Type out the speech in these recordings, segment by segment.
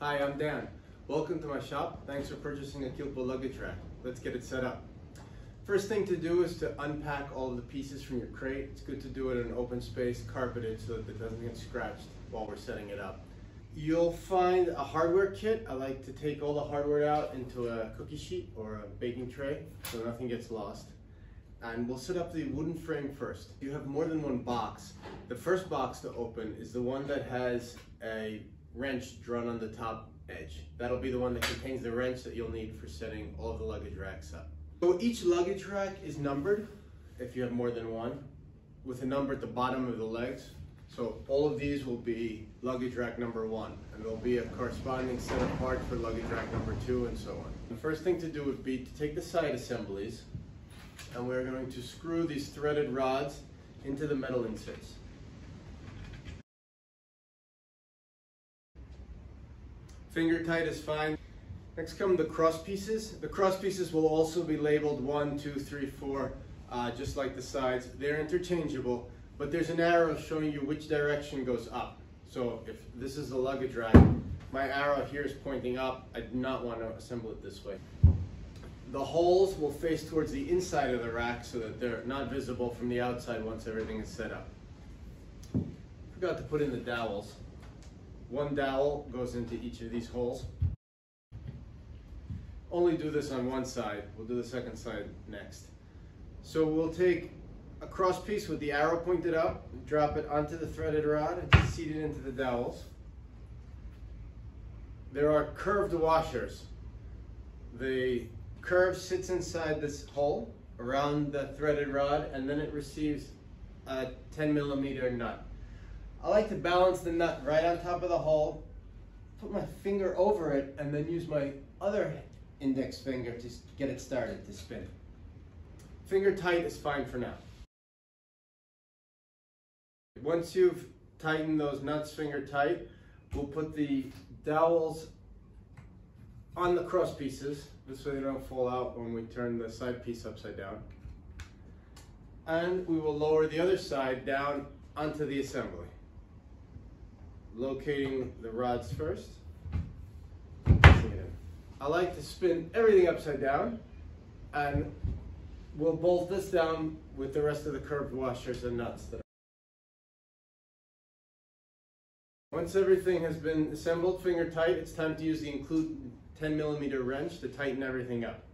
Hi, I'm Dan. Welcome to my shop. Thanks for purchasing a Quilpo Luggage Rack. Let's get it set up. First thing to do is to unpack all of the pieces from your crate. It's good to do it in an open space, carpeted, so that it doesn't get scratched while we're setting it up. You'll find a hardware kit. I like to take all the hardware out into a cookie sheet or a baking tray so nothing gets lost. And we'll set up the wooden frame first. You have more than one box. The first box to open is the one that has a wrench drawn on the top edge. That'll be the one that contains the wrench that you'll need for setting all of the luggage racks up. So each luggage rack is numbered, if you have more than one, with a number at the bottom of the legs. So all of these will be luggage rack number 1, and there'll be a corresponding set of parts for luggage rack number 2, and so on. The first thing to do would be to take the side assemblies, and we're going to screw these threaded rods into the metal inserts. Finger tight is fine. Next come the cross pieces. The cross pieces will also be labeled 1, 2, 3, 4, just like the sides. They're interchangeable, but there's an arrow showing you which direction goes up. So if this is the luggage rack, my arrow here is pointing up. I do not want to assemble it this way. The holes will face towards the inside of the rack so that they're not visible from the outside once everything is set up. Forgot to put in the dowels. One dowel goes into each of these holes. Only do this on one side. We'll do the second side next. So we'll take a cross piece with the arrow pointed up, drop it onto the threaded rod, and seat it into the dowels. There are curved washers. The curve sits inside this hole around the threaded rod, and then it receives a 10mm nut. I like to balance the nut right on top of the hole, put my finger over it, and then use my other index finger to get it started to spin. Finger tight is fine for now. Once you've tightened those nuts finger tight, we'll put the dowels on the cross pieces. This way they don't fall out when we turn the side piece upside down. And we will lower the other side down onto the assembly. Locating the rods first. I like to spin everything upside down, and we'll bolt this down with the rest of the curved washers and nuts. Once everything has been assembled finger tight, it's time to use the included 10mm wrench to tighten everything up.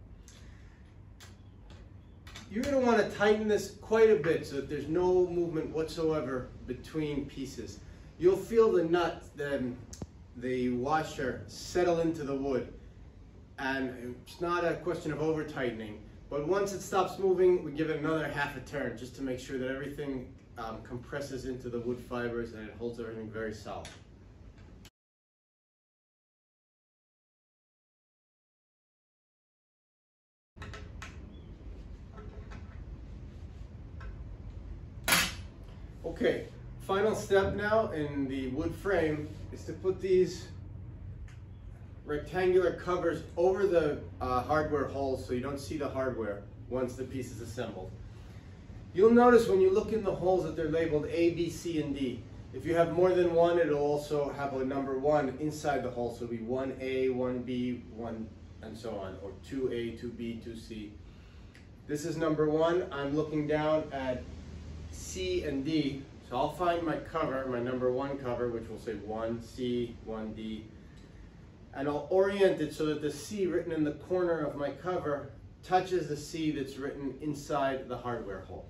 You're going to want to tighten this quite a bit so that there's no movement whatsoever between pieces. You'll feel the nut, the washer, settle into the wood. And it's not a question of over tightening, but once it stops moving, we give it another half a turn just to make sure that everything compresses into the wood fibers and it holds everything very solid. Okay, final step now in the wood frame is to put these rectangular covers over the hardware holes so you don't see the hardware once the piece is assembled. You'll notice when you look in the holes that they're labeled A, B, C, and D. If you have more than one, it'll also have a number 1 inside the hole, so it'll be 1A, 1B, 1, and so on, or 2A, 2B, 2C. This is number 1. I'm looking down at C and D, so I'll find my cover, my number 1 cover, which will say 1C, 1D, and I'll orient it so that the C written in the corner of my cover touches the C that's written inside the hardware hole.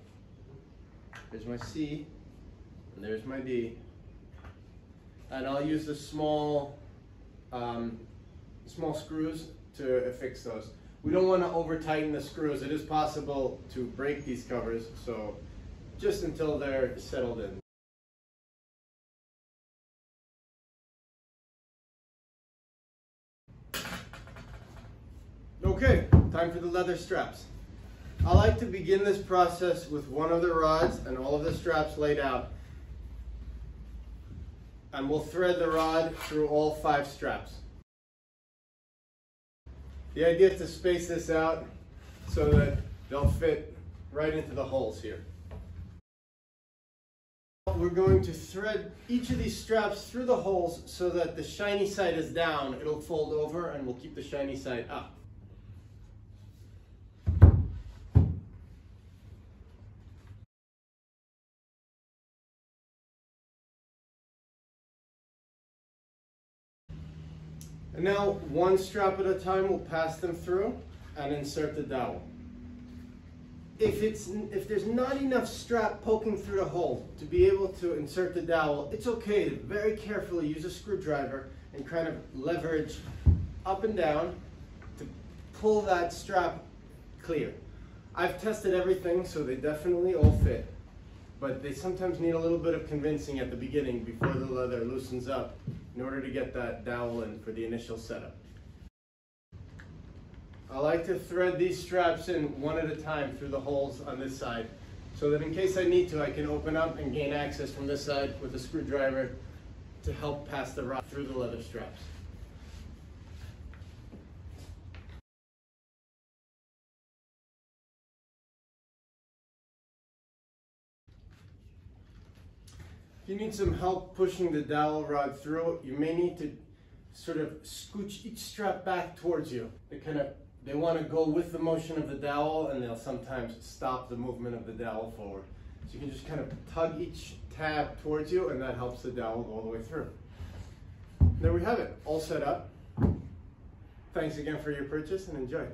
There's my C, and there's my D. And I'll use the small screws to affix those. We don't want to over tighten the screws. It is possible to break these covers, so just until they're settled in. Okay, time for the leather straps. I like to begin this process with one of the rods and all of the straps laid out. And we'll thread the rod through all 5 straps. The idea is to space this out so that they'll fit right into the holes here. We're going to thread each of these straps through the holes so that the shiny side is down. It'll fold over and we'll keep the shiny side up. And now, one strap at a time, we'll pass them through and insert the dowel. If there's not enough strap poking through the hole to be able to insert the dowel, it's okay to very carefully use a screwdriver and kind of leverage up and down to pull that strap clear. I've tested everything, so they definitely all fit, but they sometimes need a little bit of convincing at the beginning before the leather loosens up in order to get that dowel in for the initial setup. I like to thread these straps in one at a time through the holes on this side, so that in case I need to, I can open up and gain access from this side with a screwdriver to help pass the rod through the leather straps. If you need some help pushing the dowel rod through, you may need to sort of scooch each strap back towards you. They want to go with the motion of the dowel, and they'll sometimes stop the movement of the dowel forward. So you can just kind of tug each tab towards you, and that helps the dowel go all the way through. There we have it, all set up. Thanks again for your purchase, and enjoy.